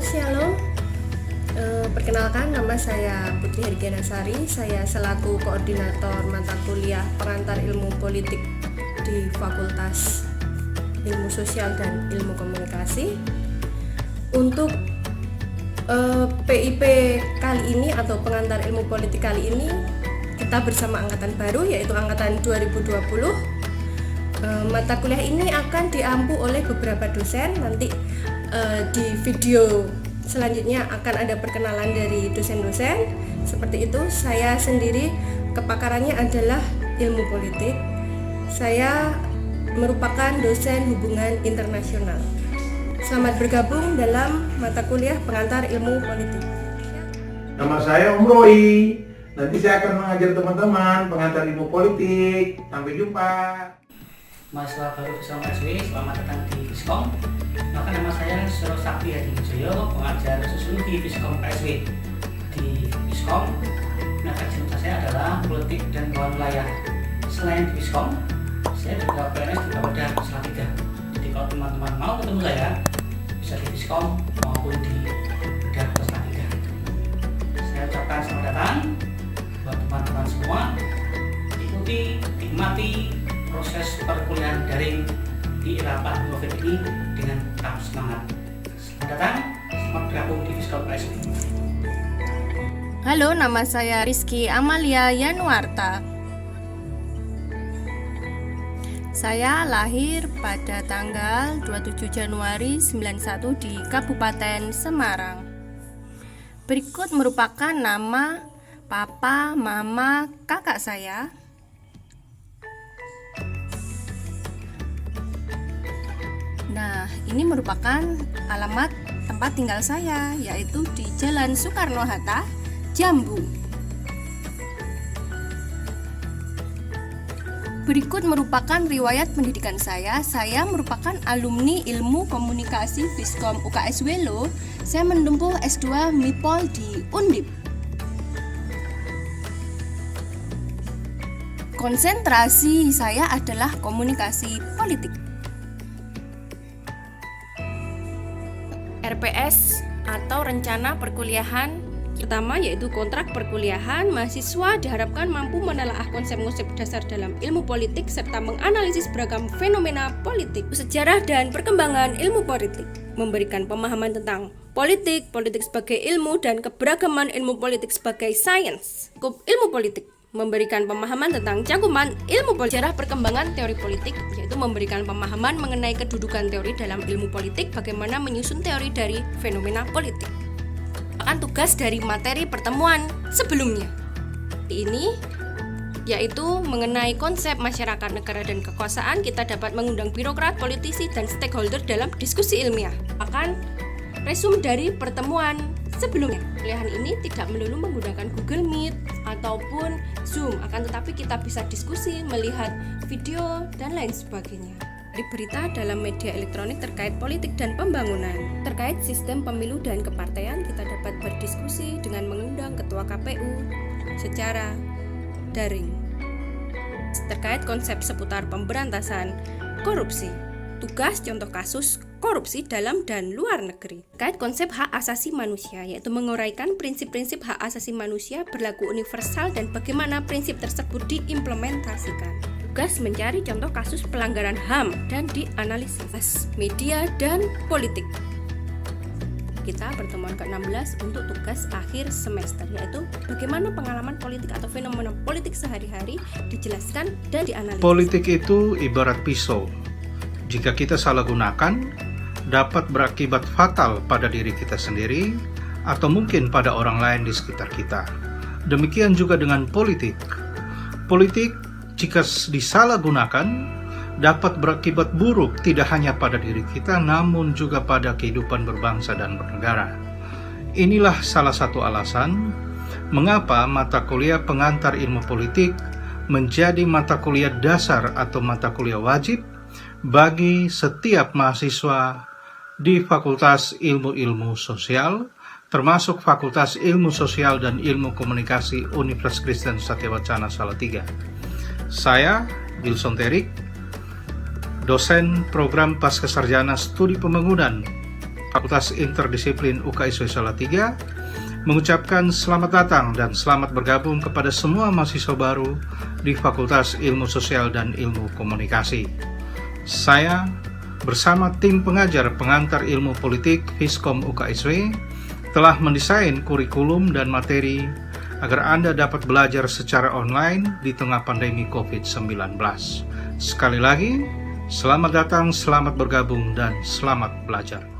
Shalom. Perkenalkan, nama saya Putri Hergianasari. Saya selaku koordinator mata kuliah pengantar ilmu politik di Fakultas Ilmu Sosial dan Ilmu Komunikasi. Untuk PIP kali ini atau pengantar ilmu politik kali ini, kita bersama angkatan baru, yaitu angkatan 2020. Mata kuliah ini akan diampu oleh beberapa dosen. Nanti di video selanjutnya akan ada perkenalan dari dosen-dosen. Seperti itu. Saya sendiri kepakarannya adalah ilmu politik. Saya merupakan dosen hubungan internasional. Selamat bergabung dalam mata kuliah pengantar ilmu politik. Nama saya Om Roy. Nanti saya akan mengajar teman-teman pengantar ilmu politik. Sampai jumpa. Mahasiswa baru Fiskom KSW, selamat datang di Fiskom. Maka nama saya Suro Sakti Hadi Wijoyo, pengajar sosiologi Fiskom KSW. Di Fiskom, mata jurusan saya adalah politik dan keuangan wilayah. Selain di Fiskom, saya juga PNS di Bapeda Salatiga. Jadi kalau teman-teman mau ketemu saya, bisa di Fiskom maupun di Bapeda Salatiga. Saya ucapkan selamat datang buat teman-teman semua. Ikuti, nikmati proses perkuliahan daring di era pandemi COVID ini dengan tetap semangat. Selamat datang, selamat bergabung di Fiskom KSW. Halo, nama saya Rizky Amalia Yanuarta. Saya lahir pada tanggal 27 Januari 91 di Kabupaten Semarang. Berikut merupakan nama papa, mama, kakak saya. Nah, ini merupakan alamat tempat tinggal saya, yaitu di Jalan Soekarno-Hatta, Jambu. Berikut merupakan riwayat pendidikan saya. Saya merupakan alumni Ilmu Komunikasi Fiskom UKSW loh. Saya menempuh S2 MIPOL di Undip. Konsentrasi saya adalah komunikasi politik. RPS atau rencana perkuliahan pertama yaitu kontrak perkuliahan. Mahasiswa diharapkan mampu menelaah konsep-konsep dasar dalam ilmu politik serta menganalisis beragam fenomena politik, sejarah dan perkembangan ilmu politik, memberikan pemahaman tentang politik sebagai ilmu dan keberagaman ilmu politik sebagai sains. Ilmu politik memberikan pemahaman tentang cakupan ilmu politik, sejarah perkembangan teori politik, yaitu memberikan pemahaman mengenai kedudukan teori dalam ilmu politik, bagaimana menyusun teori dari fenomena politik. Akan tugas dari materi pertemuan sebelumnya ini yaitu mengenai konsep masyarakat, negara, dan kekuasaan. Kita dapat mengundang birokrat, politisi, dan stakeholder dalam diskusi ilmiah. Akan resume dari pertemuan sebelumnya. Kuliahan ini tidak melulu menggunakan Google Meet ataupun Zoom, akan tetapi kita bisa diskusi, melihat video, dan lain sebagainya. Dari berita dalam media elektronik terkait politik dan pembangunan. Terkait sistem pemilu dan kepartaian, kita dapat berdiskusi dengan mengundang ketua KPU secara daring. Terkait konsep seputar pemberantasan korupsi. Tugas contoh kasus korupsi dalam dan luar negeri. Terkait konsep hak asasi manusia, yaitu menguraikan prinsip-prinsip hak asasi manusia berlaku universal dan bagaimana prinsip tersebut diimplementasikan. Tugas mencari contoh kasus pelanggaran HAM dan dianalisis. Media dan politik. Kita pertemuan ke-16 untuk tugas akhir semester, yaitu bagaimana pengalaman politik atau fenomena politik sehari-hari dijelaskan dan dianalisis. Politik itu ibarat pisau. Jika kita salah gunakan, dapat berakibat fatal pada diri kita sendiri atau mungkin pada orang lain di sekitar kita. Demikian juga dengan politik. Politik, jika disalahgunakan, dapat berakibat buruk tidak hanya pada diri kita, namun juga pada kehidupan berbangsa dan bernegara. Inilah salah satu alasan mengapa mata kuliah pengantar ilmu politik menjadi mata kuliah dasar atau mata kuliah wajib bagi setiap mahasiswa di Fakultas Ilmu Sosial, termasuk Fakultas Ilmu Sosial dan Ilmu Komunikasi Universitas Kristen Satyawacana Salatiga. Saya, Wilson Terik, dosen program Pascasarjana Studi Pembangunan Fakultas Interdisiplin UKSW Salatiga mengucapkan selamat datang dan selamat bergabung kepada semua mahasiswa baru di Fakultas Ilmu Sosial dan Ilmu Komunikasi. Saya bersama tim pengajar pengantar ilmu politik Fiskom UKSW telah mendesain kurikulum dan materi agar Anda dapat belajar secara online di tengah pandemi COVID-19. Sekali lagi, selamat datang, selamat bergabung, dan selamat belajar.